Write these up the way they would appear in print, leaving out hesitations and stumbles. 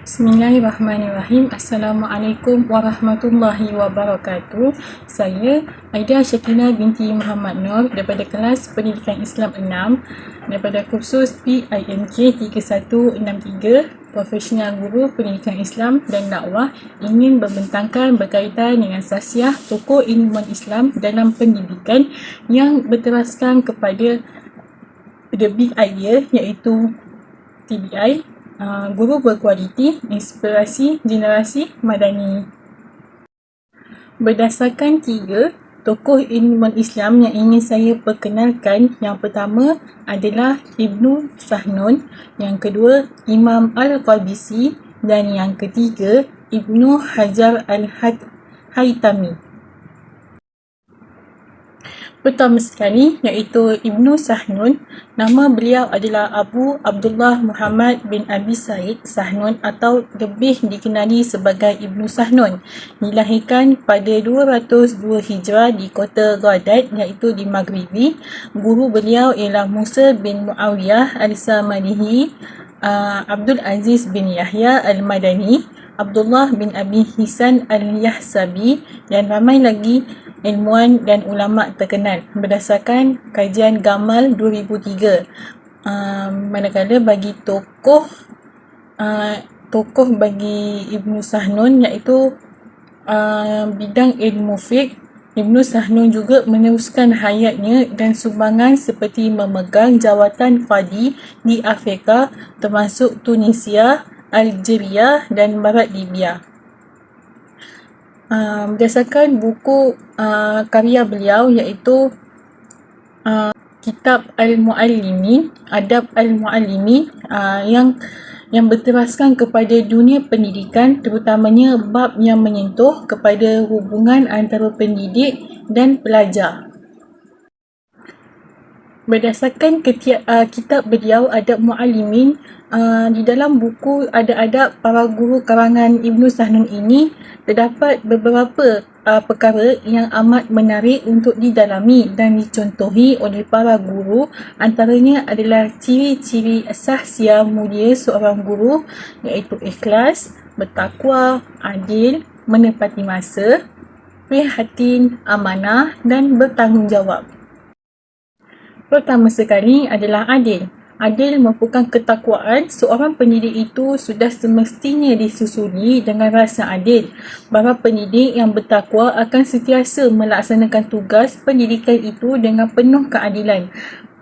Bismillahirrahmanirrahim. Assalamualaikum warahmatullahi wabarakatuh. Saya Aida Syakina binti Muhammad Nur daripada kelas Pendidikan Islam 6 daripada kursus PIMK 3163 Profesional Guru Pendidikan Islam dan Dakwah, ingin membentangkan berkaitan dengan sasiah tokoh ilmuwan Islam dalam pendidikan yang berteraskan kepada the big idea, iaitu TBI, guru berkualiti, inspirasi generasi madani. Berdasarkan 3 tokoh ilmuwan Islam yang ingin saya perkenalkan, yang pertama adalah Ibnu Sahnun, yang kedua Imam Al-Qabisi, dan yang ketiga Ibnu Hajar Al-Haytami. Pertama sekali iaitu Ibnu Sahnun. Nama beliau adalah Abu Abdullah Muhammad bin Abi Said Sahnun atau lebih dikenali sebagai Ibnu Sahnun. Dilahirkan pada 202 Hijrah di kota Ghadat, iaitu di Maghribi. Guru beliau ialah Musa bin Muawiyah Al-Samanihi, Abdul Aziz bin Yahya Al-Madani, Abdullah bin Abi Hisan Al-Yahsabi, dan ramai lagi ilmuwan dan ulama terkenal berdasarkan kajian Gamal 2003. Manakala bagi tokoh bagi Ibnu Sahnun iaitu bidang ilmu fiqh, Ibnu Sahnun juga meneruskan hayatnya dan sumbangan seperti memegang jawatan qadi di Afrika termasuk Tunisia, Algeria dan Barat Libya. Berdasarkan buku karya beliau iaitu Kitab Al-Muallimin, Adab Al-Muallimin, yang berteraskan kepada dunia pendidikan, terutamanya bab yang menyentuh kepada hubungan antara pendidik dan pelajar. Berdasarkan kitab beliau Adab Muallimin, di dalam buku Adab para guru karangan Ibnu Sahnun ini terdapat beberapa perkara yang amat menarik untuk didalami dan dicontohi oleh para guru. Antaranya adalah ciri-ciri sahsia mulia seorang guru, iaitu ikhlas, bertakwa, adil, menepati masa, prihatin, amanah dan bertanggungjawab. Pertama sekali adalah adil. Adil merupakan ketakwaan. Seorang pendidik itu sudah semestinya disusuli dengan rasa adil. Para pendidik yang bertakwa akan sentiasa melaksanakan tugas pendidikan itu dengan penuh keadilan.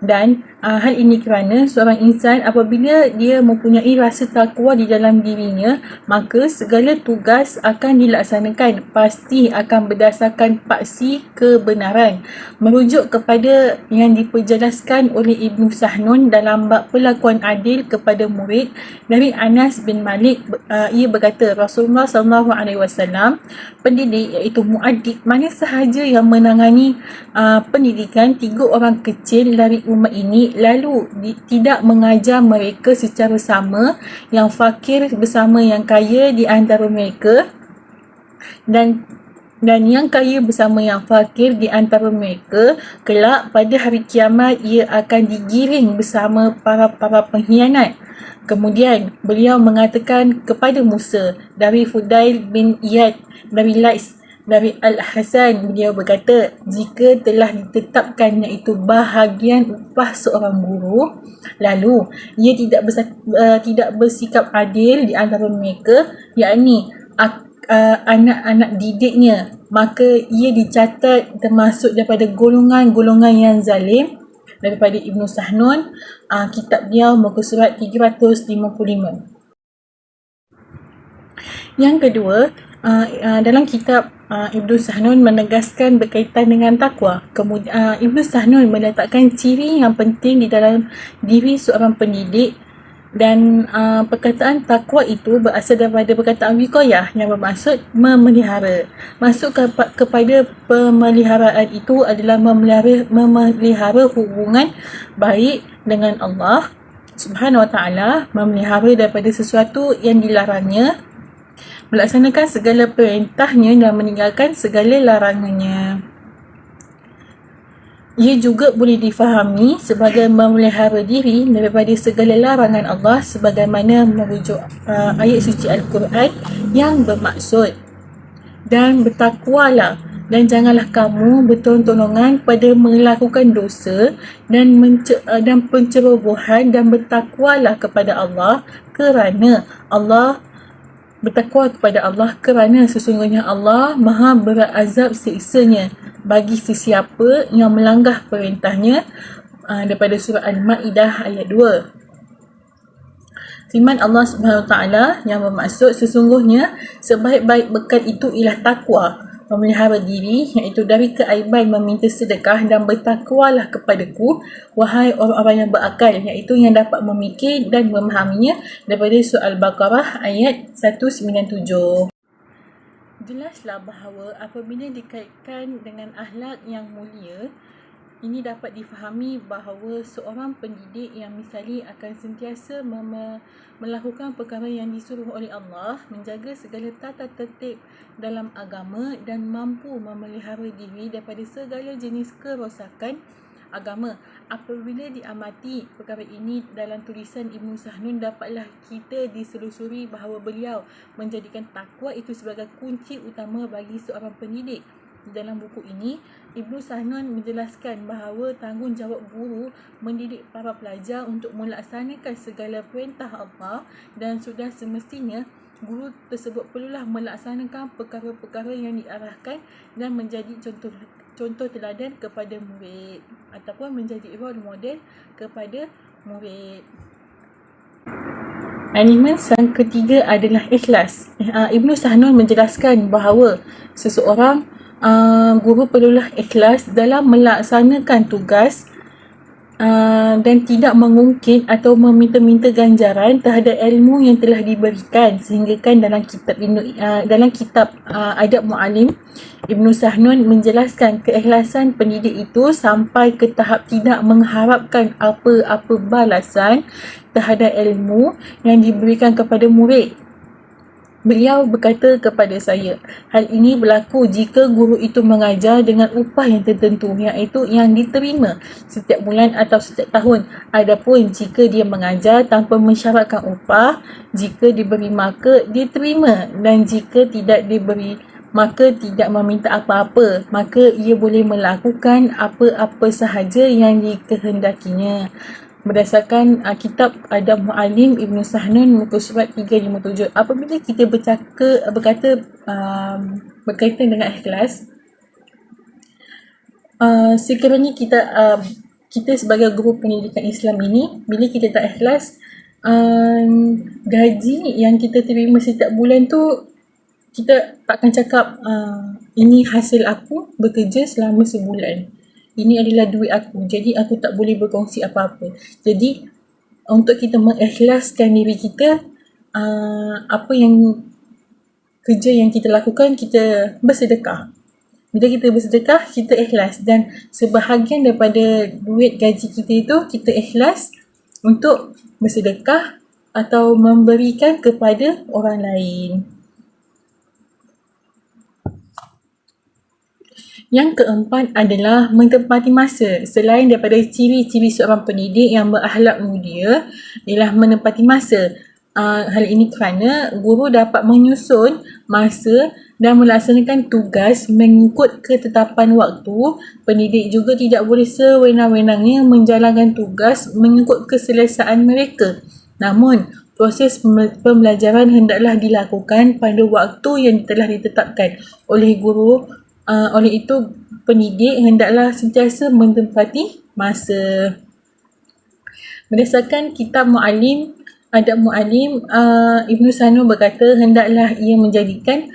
Dan hal ini kerana seorang insan apabila dia mempunyai rasa takwa di dalam dirinya, maka segala tugas akan dilaksanakan pasti akan berdasarkan paksi kebenaran. Merujuk kepada yang diperjelaskan oleh Ibnu Sahnun dalam bab perlakuan adil kepada murid, dari Anas bin Malik, ia berkata, Rasulullah SAW, pendidik iaitu muaddik, mana sahaja yang menangani pendidikan 3 orang kecil dari umat ini, lalu tidak mengajar mereka secara sama, yang fakir bersama yang kaya di antara mereka, dan yang kaya bersama yang fakir di antara mereka, kelak pada hari kiamat ia akan digiring bersama para pengkhianat. Kemudian beliau mengatakan kepada Musa, dari Fudail bin Iyad, dari Lais, dari Al-Hasan, beliau berkata, jika telah ditetapkan iaitu bahagian upah seorang guru, lalu ia tidak bersikap adil di antara mereka, yakni anak-anak didiknya, maka ia dicatat termasuk daripada golongan-golongan yang zalim. Daripada Ibnu Sahnun, kitab beliau muka surat 355. Yang kedua, dalam kitab Ibnu Sahnun menegaskan berkaitan dengan takwa. Kemudian Ibnu Sahnun meletakkan ciri yang penting di dalam diri seorang pendidik, dan perkataan takwa itu berasal daripada perkataan wiqayah yang bermaksud memelihara. Masuk kepada pemeliharaan itu adalah memelihara hubungan baik dengan Allah Subhanahu Wa Taala, memelihara daripada sesuatu yang dilarangnya, melaksanakan segala perintahnya dan meninggalkan segala larangannya. Ia juga boleh difahami sebagai memelihara diri daripada segala larangan Allah sebagaimana merujuk ayat suci Al-Quran yang bermaksud, dan bertakwalah dan janganlah kamu bertolong-tolongan pada melakukan dosa dan pencerobohan, dan bertakwalah kepada Allah kerana kerana sesungguhnya Allah Maha berazab siksanya bagi sesiapa yang melanggar perintahnya, daripada surah Al-Ma'idah ayat 2. Firman Allah Subhanahu Wa Taala yang bermaksud, sesungguhnya sebaik-baik bekal itu ialah takwa, memelihara diri, iaitu dari keaiban meminta sedekah, dan bertakwalah kepadaku wahai orang-orang yang berakal, iaitu yang dapat memikir dan memahaminya, daripada surah Al-Baqarah ayat 197. Jelaslah bahawa apabila dikaitkan dengan akhlak yang mulia, ini dapat difahami bahawa seorang pendidik yang misali akan sentiasa melakukan perkara yang disuruh oleh Allah, menjaga segala tata tertib dalam agama, dan mampu memelihara diri daripada segala jenis kerosakan agama. Apabila diamati perkara ini dalam tulisan Ibnu Sahnun, dapatlah kita diselusuri bahawa beliau menjadikan takwa itu sebagai kunci utama bagi seorang pendidik. Di dalam buku ini, Ibnu Sahnun menjelaskan bahawa tanggungjawab guru mendidik para pelajar untuk melaksanakan segala perintah Allah, dan sudah semestinya guru tersebut perlulah melaksanakan perkara-perkara yang diarahkan dan menjadi contoh teladan kepada murid, ataupun menjadi role model kepada murid. Elemen yang ketiga adalah ikhlas. Ibnu Sahnun menjelaskan bahawa seseorang guru perlulah ikhlas dalam melaksanakan tugas, dan tidak mengungkit atau meminta-minta ganjaran terhadap ilmu yang telah diberikan, sehingga kan dalam kitab Adab Mu'allim, Ibnu Sahnun menjelaskan keikhlasan pendidik itu sampai ke tahap tidak mengharapkan apa-apa balasan terhadap ilmu yang diberikan kepada murid. Beliau berkata kepada saya, hal ini berlaku jika guru itu mengajar dengan upah yang tertentu, iaitu yang diterima setiap bulan atau setiap tahun. Adapun jika dia mengajar tanpa mensyaratkan upah, jika diberi maka dia terima, dan jika tidak diberi maka tidak meminta apa-apa, maka ia boleh melakukan apa-apa sahaja yang dikehendakinya. Berdasarkan kitab Adab Mu'allim Ibnu Sahnun, muka surat 357. Apabila kita berkaitan dengan ikhlas, sekiranya kita sebagai guru pendidikan Islam ini, bila kita tak ikhlas, gaji yang kita terima setiap bulan tu, kita takkan cakap ini hasil aku bekerja selama sebulan, ini adalah duit aku, jadi aku tak boleh berkongsi apa-apa. Jadi untuk kita mengikhlaskan diri kita, apa yang kerja yang kita lakukan, kita bersedekah. Bila kita bersedekah, kita ikhlas, dan sebahagian daripada duit gaji kita itu kita ikhlas untuk bersedekah atau memberikan kepada orang lain. Yang keempat adalah menempati masa. Selain daripada ciri-ciri seorang pendidik yang berakhlak mulia ialah menempati masa. Hal ini kerana guru dapat menyusun masa dan melaksanakan tugas mengikut ketetapan waktu. Pendidik juga tidak boleh sewenang-wenangnya menjalankan tugas mengikut keselesaan mereka. Namun, proses pembelajaran hendaklah dilakukan pada waktu yang telah ditetapkan oleh guru. Oleh itu, pendidik hendaklah sentiasa menempati masa. Berdasarkan kitab Mu'allim, Adab Mu'allim, Ibnu Sahnun berkata, hendaklah ia menjadikan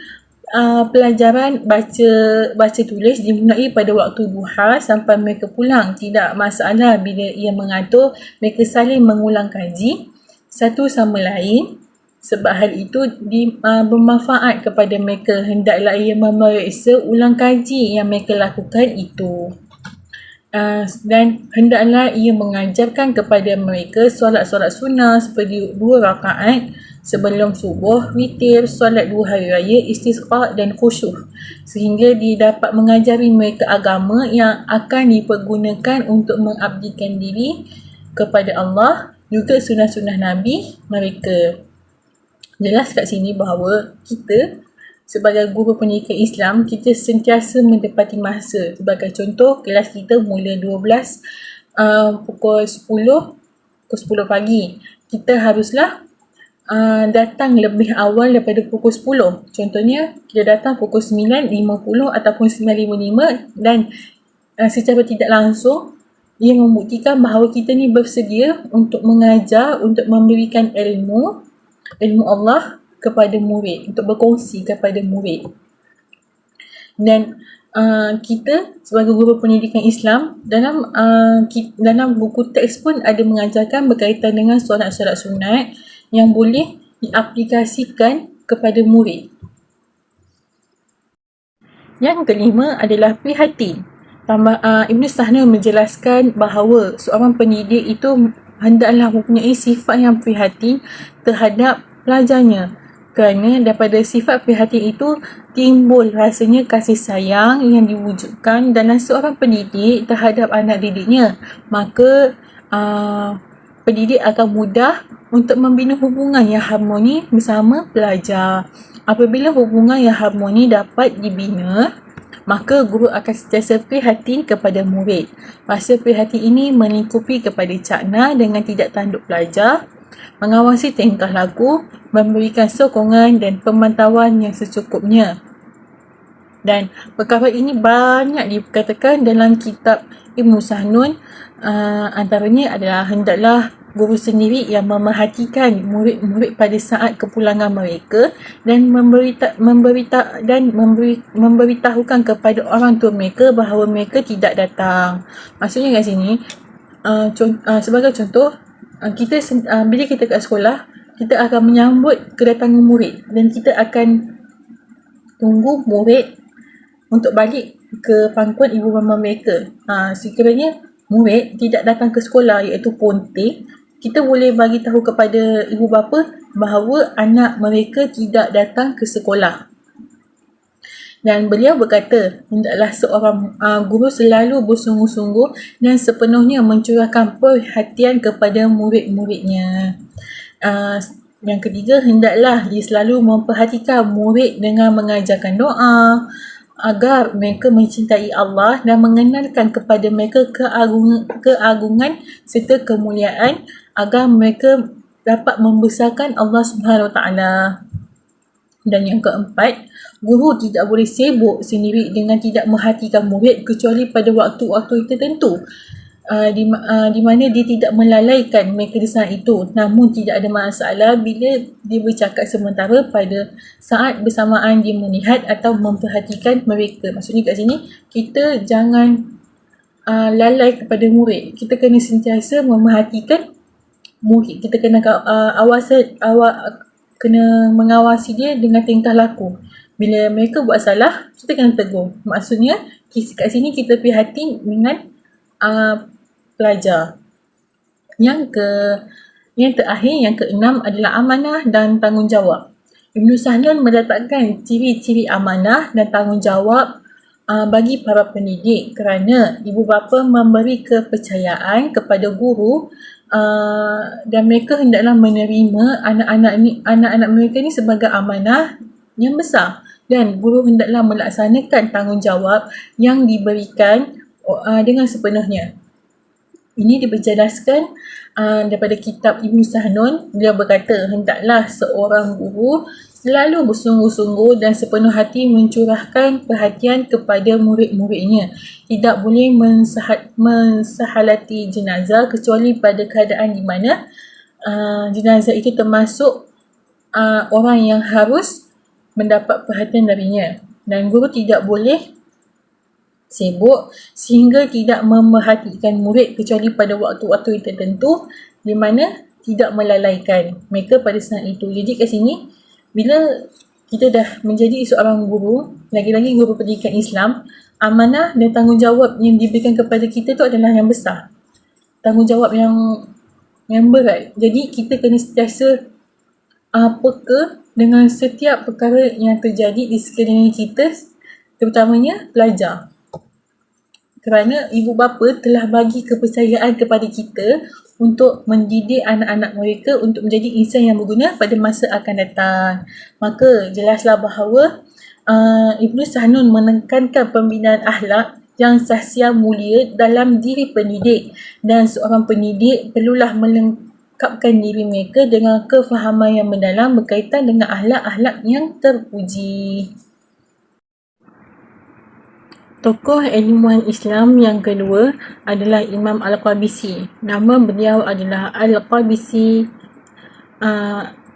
pelajaran baca tulis dimulai pada waktu duha sampai mereka pulang. Tidak masalah bila ia mengatur mereka saling mengulang kaji satu sama lain, sebab hal itu bermanfaat kepada mereka. Hendaklah ia memeriksa ulang kaji yang mereka lakukan itu. Dan hendaklah ia mengajarkan kepada mereka solat-solat sunnah seperti 2 rakaat sebelum subuh, witir, solat 2 hari raya, istisqa dan khusyuk, sehingga dia dapat mengajari mereka agama yang akan dipergunakan untuk mengabdikan diri kepada Allah, juga sunnah-sunnah Nabi mereka. Jelas kat sini bahawa kita sebagai guru pendidikan Islam, kita sentiasa mendapati masa. Sebagai contoh, kelas kita mula 12 pukul 10 pagi. Kita haruslah datang lebih awal daripada pukul 10. Contohnya, kita datang pukul 9.50 ataupun 9.55 dan secara tidak langsung ia membuktikan bahawa kita ni bersedia untuk mengajar, untuk memberikan ilmu Allah kepada murid, untuk berkongsi kepada murid. Dan kita sebagai guru pendidikan Islam, dalam buku teks pun ada mengajarkan berkaitan dengan solat-solat sunat yang boleh diaplikasikan kepada murid. Yang kelima adalah prihatin. Ibn Sahnun menjelaskan bahawa seorang pendidik itu hendaklah mempunyai sifat yang prihatin terhadap pelajarnya, kerana daripada sifat prihatin itu timbul rasanya kasih sayang yang diwujudkan dalam seorang pendidik terhadap anak didiknya. Maka pendidik akan mudah untuk membina hubungan yang harmoni bersama pelajar. Apabila hubungan yang harmoni dapat dibina, maka guru akan sentiasa prihatin kepada murid. Rasa prihatin ini melingkupi kepada cakna dengan tidak tanduk pelajar, mengawasi tingkah laku, memberikan sokongan dan pemantauan yang secukupnya. Dan perkara ini banyak dikatakan dalam kitab Ibn Sahnun. Antaranya adalah hendaklah guru sendiri yang memerhatikan murid-murid pada saat kepulangan mereka dan memberitahukan kepada orang tua mereka bahawa mereka tidak datang. Maksudnya kat sini, sebagai contoh, bila kita kat sekolah, kita akan menyambut kedatangan murid dan kita akan tunggu murid untuk balik ke pangkuan ibu bapa mereka. Sekiranya murid tidak datang ke sekolah, iaitu ponting, kita boleh bagi tahu kepada ibu bapa bahawa anak mereka tidak datang ke sekolah. Dan beliau berkata, hendaklah seorang guru selalu bersungguh-sungguh dan sepenuhnya mencurahkan perhatian kepada murid-muridnya. Yang ketiga, hendaklah dia selalu memperhatikan murid dengan mengajarkan doa agar mereka mencintai Allah dan mengenalkan kepada mereka keagungan serta kemuliaan agar mereka dapat membesarkan Allah Subhanahu Wa Taala. Dan yang keempat, guru tidak boleh sibuk sendiri dengan tidak merhatikan murid kecuali pada waktu-waktu tertentu, di mana dia tidak melalaikan mereka di saat itu. Namun tidak ada masalah bila dia bercakap sementara pada saat bersamaan dia melihat atau memperhatikan mereka. Maksudnya kat sini, kita jangan lalai kepada murid. Kita kena sentiasa memerhatikan murid. Kita kena kena mengawasi dia dengan tingkah laku. Bila mereka buat salah, kita kena tegur. Maksudnya, kat sini kita prihatin dengan pelajar. Yang terakhir, yang keenam adalah amanah dan tanggungjawab. Ibn Sahnun meletakkan ciri-ciri amanah dan tanggungjawab bagi para pendidik kerana ibu bapa memberi kepercayaan kepada guru dan mereka hendaklah menerima anak-anak mereka ni sebagai amanah yang besar, dan guru hendaklah melaksanakan tanggungjawab yang diberikan dengan sepenuhnya. Ini dijelaskan daripada kitab Ibn Sahnun. Beliau berkata, hendaklah seorang guru selalu bersungguh-sungguh dan sepenuh hati mencurahkan perhatian kepada murid-muridnya. Tidak boleh mensahalati jenazah kecuali pada keadaan di mana jenazah itu termasuk orang yang harus mendapat perhatian darinya. Dan guru tidak boleh sibuk sehingga tidak memerhatikan murid kecuali pada waktu-waktu tertentu di mana tidak melalaikan mereka pada saat itu. Jadi kat sini, bila kita dah menjadi seorang guru, lagi-lagi guru pendidikan Islam, amanah dan tanggungjawab yang diberikan kepada kita tu adalah yang besar. Tanggungjawab yang berat. Jadi kita kena sentiasa peka dengan setiap perkara yang terjadi di sekeliling kita, terutamanya pelajar. Kerana ibu bapa telah bagi kepercayaan kepada kita untuk mendidik anak-anak mereka untuk menjadi insan yang berguna pada masa akan datang. Maka jelaslah bahawa Ibnu Sahnun menekankan pembinaan akhlak yang sahsia mulia dalam diri pendidik, dan seorang pendidik perlulah melengkapkan diri mereka dengan kefahaman yang mendalam berkaitan dengan akhlak-akhlak yang terpuji. Tokoh ilmuwan Islam yang kedua adalah Imam Al-Qabisi. Nama beliau adalah Al-Qabisi,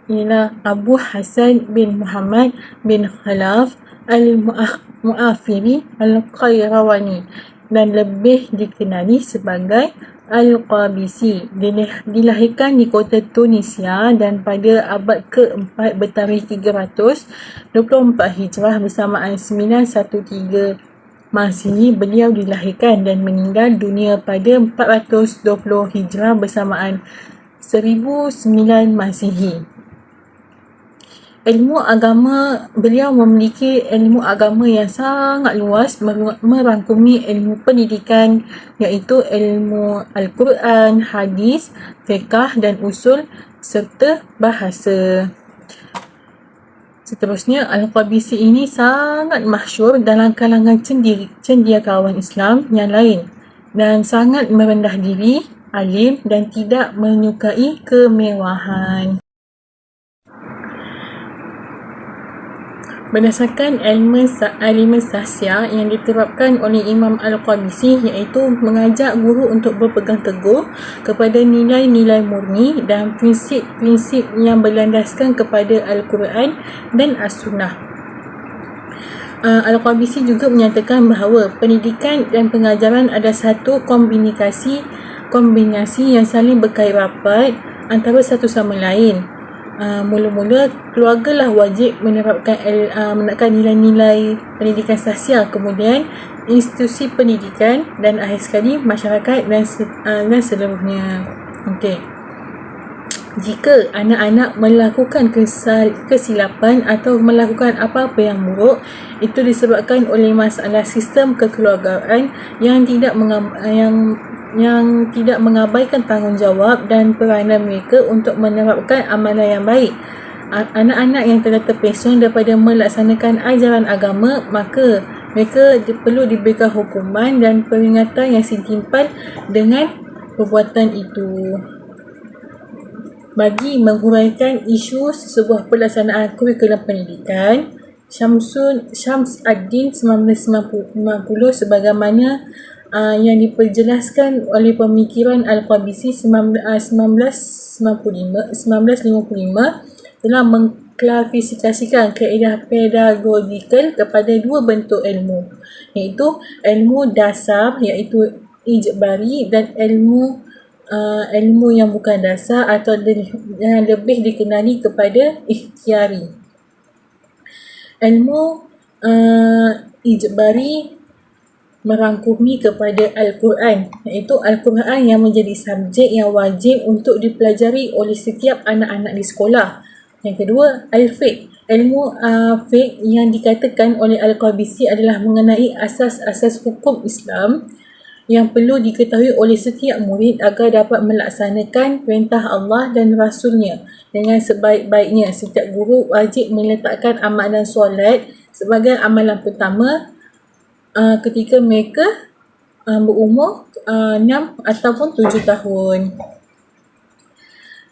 ialah Abu Hasan bin Muhammad bin Khalaf Al-Mu'afiri Al-Qayrawani, dan lebih dikenali sebagai Al-Qabisi. Dilahirkan di kota Tunisia dan pada abad ke-4 bertarikh 324 Hijrah bersamaan 913 Masihi. Beliau dilahirkan dan meninggal dunia pada 420 Hijrah bersamaan 1009 Masihi. Ilmu agama, beliau memiliki ilmu agama yang sangat luas, merangkumi ilmu pendidikan iaitu ilmu Al-Quran, hadis, fiqh dan usul serta bahasa. Seterusnya, Al-Qabisi ini sangat masyhur dalam kalangan cendekiawan Islam yang lain dan sangat merendah diri, alim dan tidak menyukai kemewahan. Berdasarkan ilmu sahsia yang diterapkan oleh Imam Al-Qabisi, iaitu mengajak guru untuk berpegang teguh kepada nilai-nilai murni dan prinsip-prinsip yang berlandaskan kepada Al-Quran dan As-Sunnah. Al-Qabisi juga menyatakan bahawa pendidikan dan pengajaran ada satu kombinasi yang saling berkait rapat antara satu sama lain. Mula-mula keluargalah wajib menerapkan nilai-nilai pendidikan sahsia, kemudian institusi pendidikan dan akhir sekali masyarakat dan seluruhnya. Okey. Jika anak-anak melakukan kesilapan atau melakukan apa-apa yang buruk, itu disebabkan oleh masalah sistem kekeluargaan yang tidak mengabaikan tanggungjawab dan peranan mereka untuk menerapkan amalan yang baik. Anak-anak yang telah terpesong daripada melaksanakan ajaran agama, maka mereka perlu diberikan hukuman dan peringatan yang setimpal dengan perbuatan itu. Bagi menghuraikan isu sebuah pelaksanaan kurikulum pendidikan, Syams Ad-Din 1990 sebagaimana yang diperjelaskan oleh pemikiran Al-Qabisi 1955 telah mengklasifikasikan kaedah pedagogikal kepada dua bentuk ilmu, iaitu ilmu dasar iaitu ijbari dan ilmu yang bukan dasar atau yang lebih dikenali kepada ikhtiari. Ilmu ijbari merangkumi kepada Al-Quran, iaitu Al-Quran yang menjadi subjek yang wajib untuk dipelajari oleh setiap anak-anak di sekolah. Yang kedua, Al-Fiqh. Ilmu fiqh yang dikatakan oleh Al-Qabisi adalah mengenai asas-asas hukum Islam yang perlu diketahui oleh setiap murid agar dapat melaksanakan perintah Allah dan Rasulnya dengan sebaik-baiknya. Setiap guru wajib meletakkan amalan solat sebagai amalan pertama ketika mereka berumur 6 ataupun 7 tahun.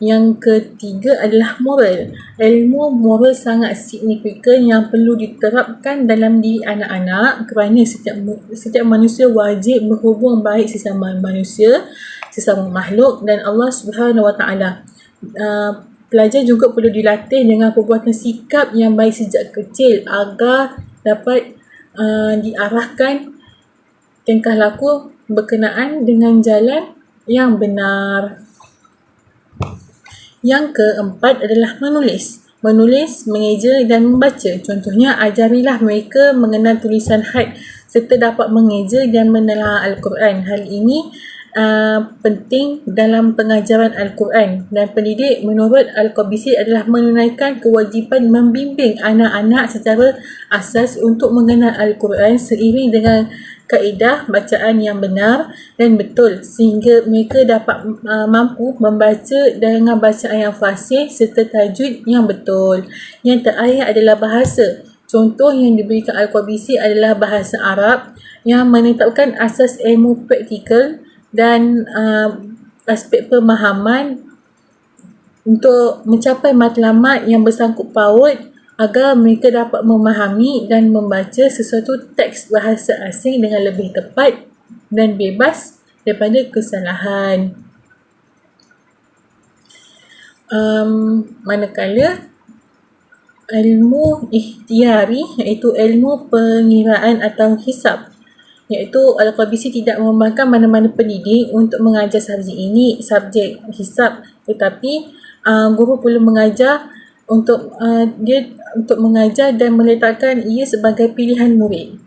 Yang ketiga adalah moral. Ilmu moral sangat signifikan yang perlu diterapkan dalam diri anak-anak kerana setiap manusia wajib berhubung baik sesama manusia, sesama makhluk dan Allah Subhanahu Wa Taala. Pelajar juga perlu dilatih dengan perbuatan sikap yang baik sejak kecil agar dapat diarahkan tingkah laku berkenaan dengan jalan yang benar. Yang keempat adalah menulis, mengeja dan membaca. Contohnya, ajarilah mereka mengenal tulisan had serta dapat mengeja dan menelaah Al-Quran. Hal ini penting dalam pengajaran Al-Quran, dan pendidik menurut Al-Qabisi adalah menunaikan kewajipan membimbing anak-anak secara asas untuk mengenal Al-Quran seiring dengan kaedah bacaan yang benar dan betul sehingga mereka dapat mampu membaca dengan bacaan yang fasih serta tajwid yang betul. Yang terakhir adalah bahasa. Contoh yang diberikan Al-Qabisi adalah bahasa Arab yang menetapkan asas ilmu praktikal dan aspek pemahaman untuk mencapai matlamat yang bersangkut paut agar mereka dapat memahami dan membaca sesuatu teks bahasa asing dengan lebih tepat dan bebas daripada kesalahan. Manakala ilmu ikhtiari iaitu ilmu pengiraan atau hisab, iaitu Al-Qabisi tidak membiarkan mana-mana pendidik untuk mengajar subjek hisab, tetapi guru perlu mengajar untuk mengajar dan meletakkan ia sebagai pilihan murid.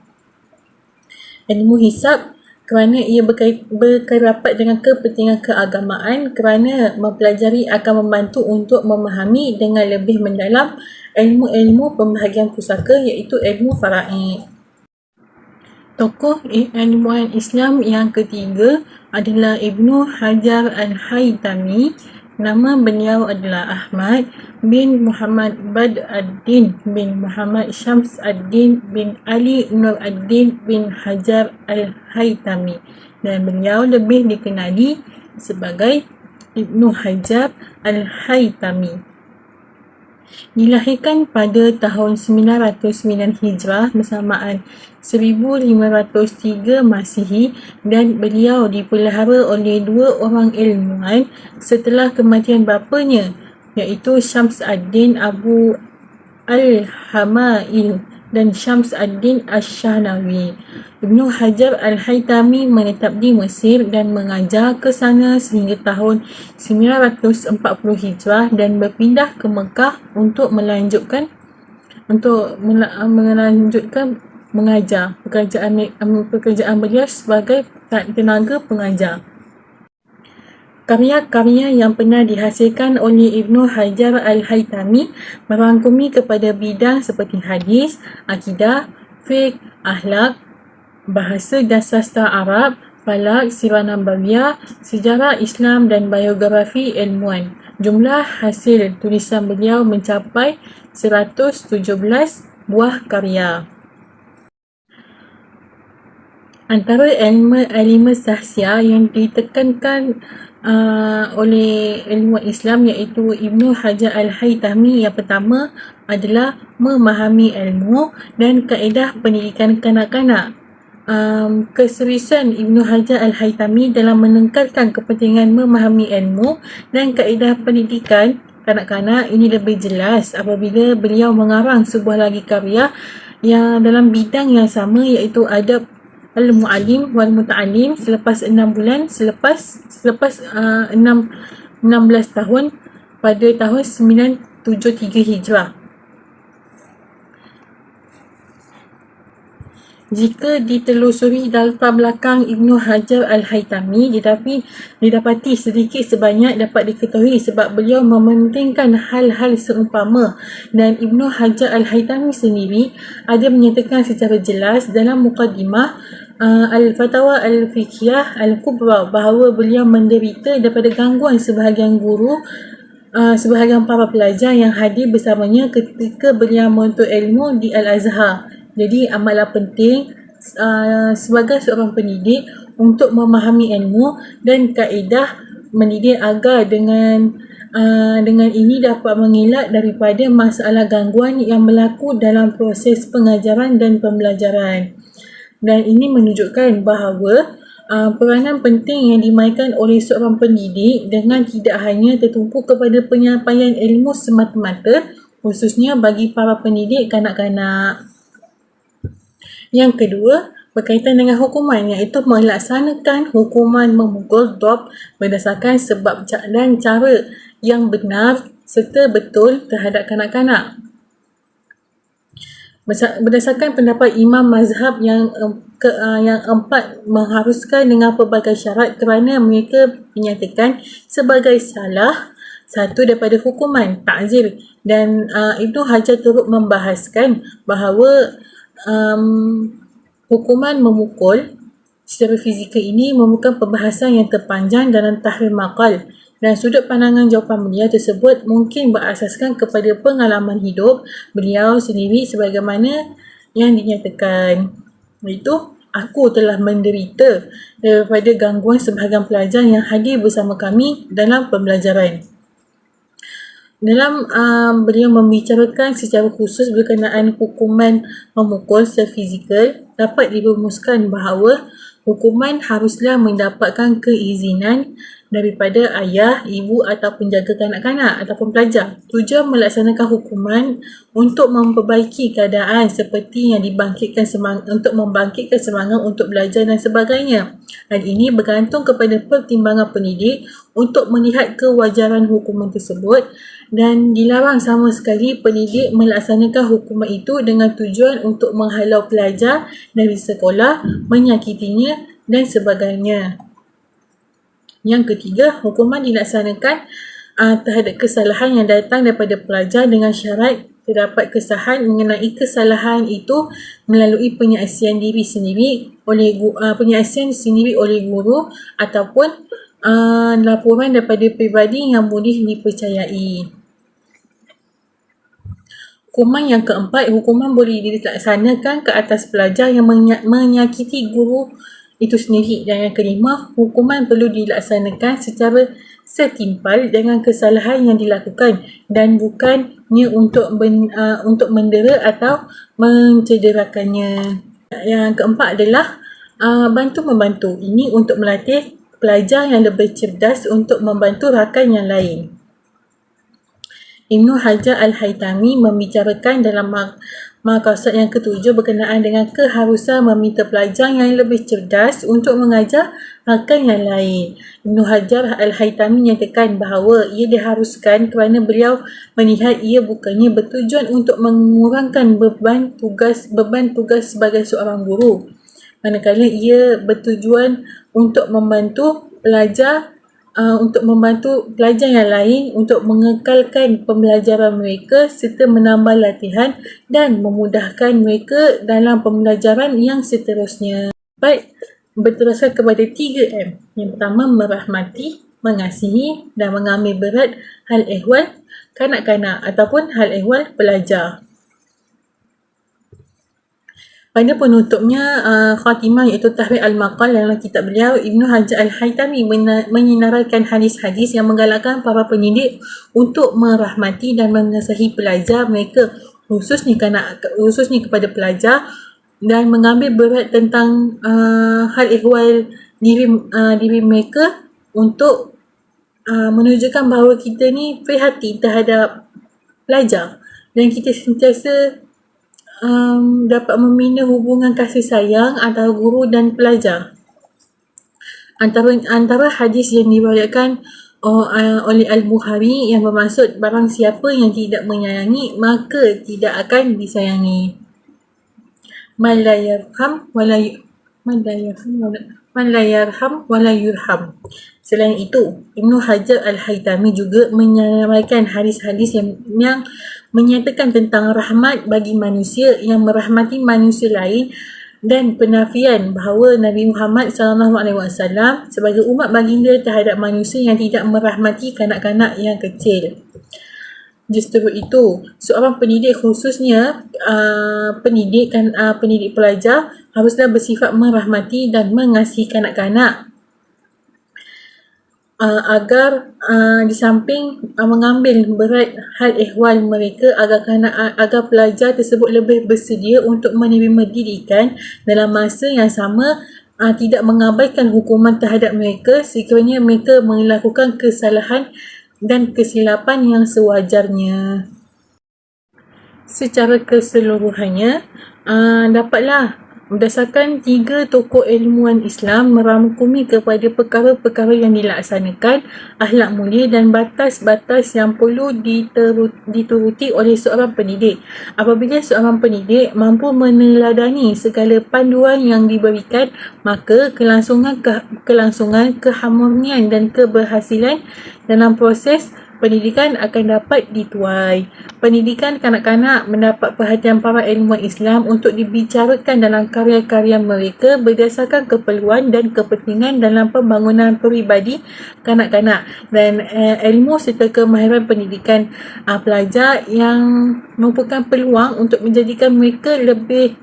Ilmu hisab kerana ia berkait rapat dengan kepentingan keagamaan, kerana mempelajari akan membantu untuk memahami dengan lebih mendalam ilmu-ilmu pembahagian pusaka iaitu ilmu faraid. Tokoh ilmuwan Islam yang ketiga adalah Ibnu Hajar Al-Haytami. Nama beliau adalah Ahmad bin Muhammad Badr ad-Din bin Muhammad Syams ad-Din bin Ali Nur ad-Din bin Hajar Al-Haytami, dan beliau lebih dikenali sebagai Ibnu Hajar Al-Haytami. Dilahirkan pada tahun 909 Hijrah bersamaan 1503 Masihi, dan beliau dipelihara oleh dua orang ilmuwan setelah kematian bapanya, iaitu Syams ad-Din Abu Al-Hamail dan Syams ad-Din Ash-Shahnawi. Ibnu Hajar Al-Haytami menetap di Mesir dan mengajar ke sana sehingga tahun 940 Hijrah dan berpindah ke Mekah untuk melanjutkan mengajar. Pekerjaan beliau sebagai tenaga pengajar. Karya-karya yang pernah dihasilkan oleh Ibnu Hajar Al-Haytami merangkumi kepada bidang seperti hadis, akidah, fiqh, akhlak, bahasa dan sastra Arab, falak, sirah nabawiyah, sejarah Islam dan biografi ilmuwan. Jumlah hasil tulisan beliau mencapai 117 buah karya. Antara ilmu sahsia yang ditekankan oleh ilmuwan Islam iaitu Ibnu Hajar Al-Haytami, yang pertama adalah memahami ilmu dan kaedah pendidikan kanak-kanak. Keseriusan Ibnu Hajar Al-Haytami dalam menekankan kepentingan memahami ilmu dan kaedah pendidikan kanak-kanak ini lebih jelas apabila beliau mengarang sebuah lagi karya yang dalam bidang yang sama, iaitu adab Al-Mu'allim wal Muta'allim selepas 6 tahun pada tahun 973 Hijrah. Jika ditelusuri latar belakang Ibnu Hajar Al-Haytami, didapati sedikit sebanyak dapat diketahui sebab beliau mementingkan hal-hal seumpama, dan Ibnu Hajar Al-Haytami sendiri ada menyatakan secara jelas dalam mukadimah Al-Fatawa Al-Fiqhiyah Al-Kubra bahawa beliau menderita daripada gangguan sebahagian para pelajar yang hadir bersamanya ketika beliau menuntut ilmu di Al-Azhar. Jadi amatlah penting sebagai seorang pendidik untuk memahami ilmu dan kaedah mendidik agar dengan ini dapat mengelak daripada masalah gangguan yang berlaku dalam proses pengajaran dan pembelajaran. Dan ini menunjukkan bahawa peranan penting yang dimainkan oleh seorang pendidik dengan tidak hanya tertumpu kepada penyampaian ilmu semata-mata, khususnya bagi para pendidik kanak-kanak. Yang kedua, berkaitan dengan hukuman, iaitu melaksanakan hukuman memukul drop berdasarkan sebab dan cara yang benar serta betul terhadap kanak-kanak. Berdasarkan pendapat Imam Mazhab yang empat mengharuskan dengan pelbagai syarat kerana mereka menyatakan sebagai salah satu daripada hukuman ta'zir, dan Ibnu Hajar turut membahaskan bahawa hukuman memukul secara fizikal ini merupakan pembahasan yang terpanjang dalam Tahrir Maqal, dan sudut pandangan jawapan beliau tersebut mungkin berasaskan kepada pengalaman hidup beliau sendiri sebagaimana yang dinyatakan, iaitu aku telah menderita daripada gangguan sebahagian pelajar yang hadir bersama kami dalam pembelajaran. Dalam beliau membicarakan secara khusus berkenaan hukuman memukul secara fizikal, dapat dirumuskan bahawa hukuman haruslah mendapatkan keizinan daripada ayah, ibu atau penjaga kanak-kanak ataupun pelajar. Tujuan melaksanakan hukuman untuk memperbaiki keadaan seperti yang dibangkitkan semangat, untuk membangkitkan semangat untuk belajar dan sebagainya. Hal ini bergantung kepada pertimbangan pendidik untuk melihat kewajaran hukuman tersebut, dan dilarang sama sekali pendidik melaksanakan hukuman itu dengan tujuan untuk menghalau pelajar dari sekolah, menyakitinya dan sebagainya. Yang ketiga, hukuman dilaksanakan terhadap kesalahan yang datang daripada pelajar dengan syarat terdapat kesahan mengenai kesalahan itu melalui penyaksian diri sendiri oleh guru ataupun laporan daripada peribadi yang boleh dipercayai. Hukuman yang keempat, hukuman boleh dilaksanakan ke atas pelajar yang menyakiti guru itu sendiri. Dan yang kelima, hukuman perlu dilaksanakan secara setimpal dengan kesalahan yang dilakukan dan bukannya untuk mendera atau mencederakannya. Yang keempat adalah bantu-membantu. Ini untuk melatih pelajar yang lebih cerdas untuk membantu rakan yang lain. Ibnu Hajar Al-Haytami membicarakan dalam maqasid yang ketujuh berkenaan dengan keharusan meminta pelajar yang lebih cerdas untuk mengajar rakan yang lain. Ibnu Hajar Al-Haytami menyatakan bahawa ia diharuskan kerana beliau melihat ia bukannya bertujuan untuk mengurangkan beban tugas sebagai seorang guru, manakala ia bertujuan untuk membantu pelajar yang lain untuk mengekalkan pembelajaran mereka serta menambah latihan dan memudahkan mereka dalam pembelajaran yang seterusnya. Baik, berteruskan kepada 3M. Yang pertama, merahmati, mengasihi dan mengambil berat hal ehwal kanak-kanak ataupun hal ehwal pelajar. Pada penutupnya khatimah iaitu Tahrir Al-Maqal dalam kitab beliau, Ibnu Hajar Al-Haytami menyinarkan hadis-hadis yang menggalakkan para pendidik untuk merahmati dan mengasihi pelajar mereka, khususnya kepada pelajar, dan mengambil berat tentang hal ehwal diri mereka untuk menunjukkan bahawa kita ni prihatin terhadap pelajar dan kita sentiasa dapat membina hubungan kasih sayang antara guru dan pelajar. Antara hadis yang diriwayatkan oleh Al-Bukhari yang bermaksud barang siapa yang tidak menyayangi maka tidak akan disayangi. Man la yarham wala yurham. Selain itu, Ibnu Hajar Al-Haytami juga menyampaikan hadis-hadis yang menyatakan tentang rahmat bagi manusia yang merahmati manusia lain dan penafian bahawa Nabi Muhammad SAW sebagai umat baginda terhadap manusia yang tidak merahmati kanak-kanak yang kecil. Justru itu, seorang pendidik, khususnya pendidik pelajar, haruslah bersifat merahmati dan mengasihi kanak-kanak agar di samping mengambil berat hal ehwal mereka agar pelajar tersebut lebih bersedia untuk menerima didikan dalam masa yang sama, tidak mengabaikan hukuman terhadap mereka sekiranya mereka melakukan kesalahan dan kesilapan yang sewajarnya. Secara keseluruhannya, dapatlah berdasarkan 3 tokoh ilmuwan Islam merangkumi kepada perkara-perkara yang dilaksanakan, akhlak mulia dan batas-batas yang perlu dituruti oleh seorang pendidik. Apabila seorang pendidik mampu meneladani segala panduan yang diberikan, maka kelangsungan, keharmonian dan keberhasilan dalam proses pendidikan akan dapat dituai. Pendidikan kanak-kanak mendapat perhatian para ilmuwan Islam untuk dibicarakan dalam karya-karya mereka berdasarkan keperluan dan kepentingan dalam pembangunan peribadi kanak-kanak dan ilmu serta kemahiran pendidikan pelajar yang merupakan peluang untuk menjadikan mereka lebih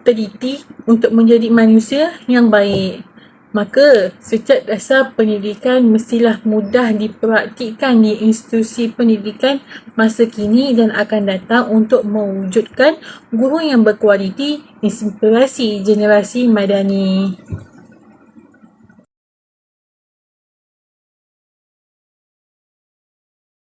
teliti untuk menjadi manusia yang baik. Maka, sejak dasar pendidikan mestilah mudah dipraktikkan di institusi pendidikan masa kini dan akan datang untuk mewujudkan guru yang berkualiti, inspirasi generasi madani.